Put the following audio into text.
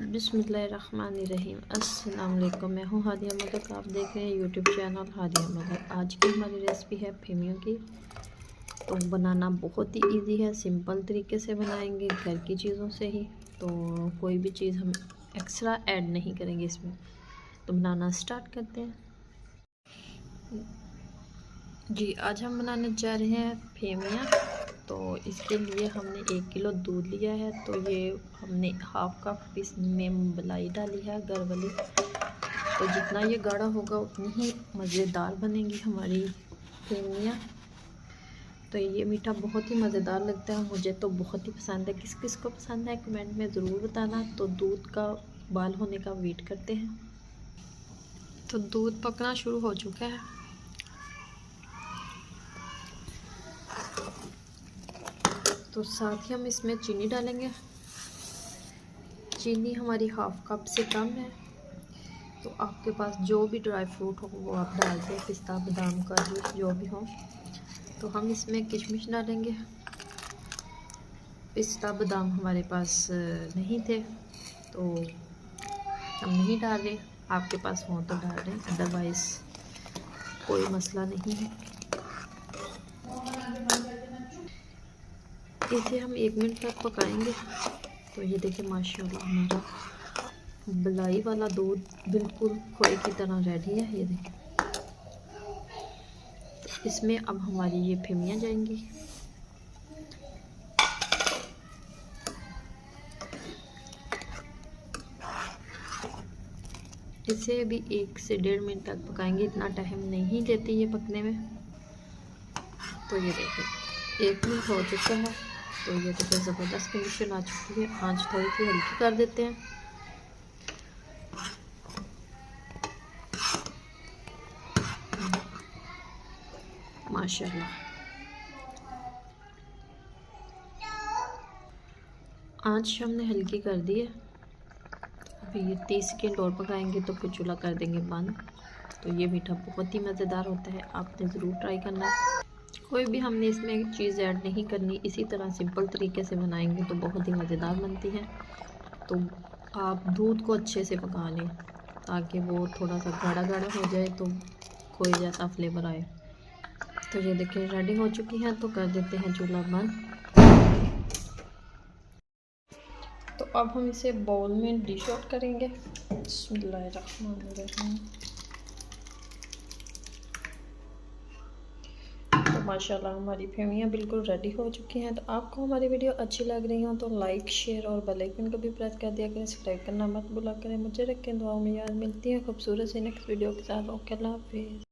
बिस्मिल्लाहिर्रहमानिर्रहीम। अस्सलाम वालेकुम। मैं हूँ हादिया मलिक, आप देख रहे हैं यूट्यूब चैनल हादिया मलिक। आज की हमारी रेसिपी है फेमियों की। तो बनाना बहुत ही इजी है, सिंपल तरीके से बनाएंगे घर की चीज़ों से ही। तो कोई भी चीज़ हम एक्स्ट्रा ऐड नहीं करेंगे इसमें। तो बनाना स्टार्ट करते हैं जी। आज हम बनाने जा रहे हैं फेमियाँ। तो इसके लिए हमने 1 किलो दूध लिया है। तो ये हमने हाफ कप इसमें मलाई डाली है, घर वाली। तो जितना ये गाढ़ा होगा उतनी ही मज़ेदार बनेंगी हमारी फेमियाँ। तो ये मीठा बहुत ही मज़ेदार लगता है, मुझे तो बहुत ही पसंद है। किस किस को पसंद है कमेंट में ज़रूर बताना। तो दूध का उबाल होने का वेट करते हैं। तो दूध पकना शुरू हो चुका है। तो साथ ही हम इसमें चीनी डालेंगे। चीनी हमारी हाफ कप से कम है। तो आपके पास जो भी ड्राई फ्रूट हो वो आप डाल दें, पिस्ता बादाम काजू जो भी हो। तो हम इसमें किशमिश डालेंगे। पिस्ता बादाम हमारे पास नहीं थे तो हम नहीं डाल रहे, आपके पास हो तो डाल दें, अदरवाइज़ कोई मसला नहीं है। इसे हम 1 मिनट तक पकाएंगे। तो ये देखिए माशाल्लाह हमारा मलाई वाला दूध बिल्कुल खोए की तरह रेडी है। ये देखिए, तो इसमें अब हमारी ये फेमियाँ जाएंगी। इसे भी 1 से 1.5 मिनट तक पकाएंगे, इतना टाइम नहीं देती ये पकने में। तो ये देखिए 1 मिनट हो चुका है। तो ये देखिए ज़बरदस्त कंडीशन आ चुकी है। आँच थोड़ी सी हल्की कर देते हैं। माशाल्लाह आँच हमने हल्की कर दी है। अभी ये 30 सेकेंड और पकाएंगे तो फिर चूल्हा कर देंगे बंद। तो ये मीठा बहुत ही मज़ेदार होता है, आपने ज़रूर ट्राई करना है। कोई भी हमने इसमें चीज़ ऐड नहीं करनी, इसी तरह सिंपल तरीके से बनाएंगे तो बहुत ही मज़ेदार बनती है। तो आप दूध को अच्छे से पका लें ताकि वो थोड़ा सा गाढ़ा गाढ़ा हो जाए, तो खोए जैसा फ्लेवर आए। तो ये देखिए रेडी हो चुकी है। तो कर देते हैं चूल्हा बंद। तो अब हम इसे बाउल में डिश आउट करेंगे। बिस्मिल्लाहिर्रहमानिर्रहीम। तो माशाल्लाह हमारी फेमियाँ बिल्कुल रेडी हो चुकी हैं। तो आपको हमारी वीडियो अच्छी लग रही हो तो लाइक शेयर और बेल आइकन को भी प्रेस कर दिया करें। सब्सक्राइब करना मत भूला करें। मुझे रखें दुआओं में याद। मिलती है खूबसूरत सी नेक्स्ट वीडियो के साथ। ओके, अल्लाह हाफिज़।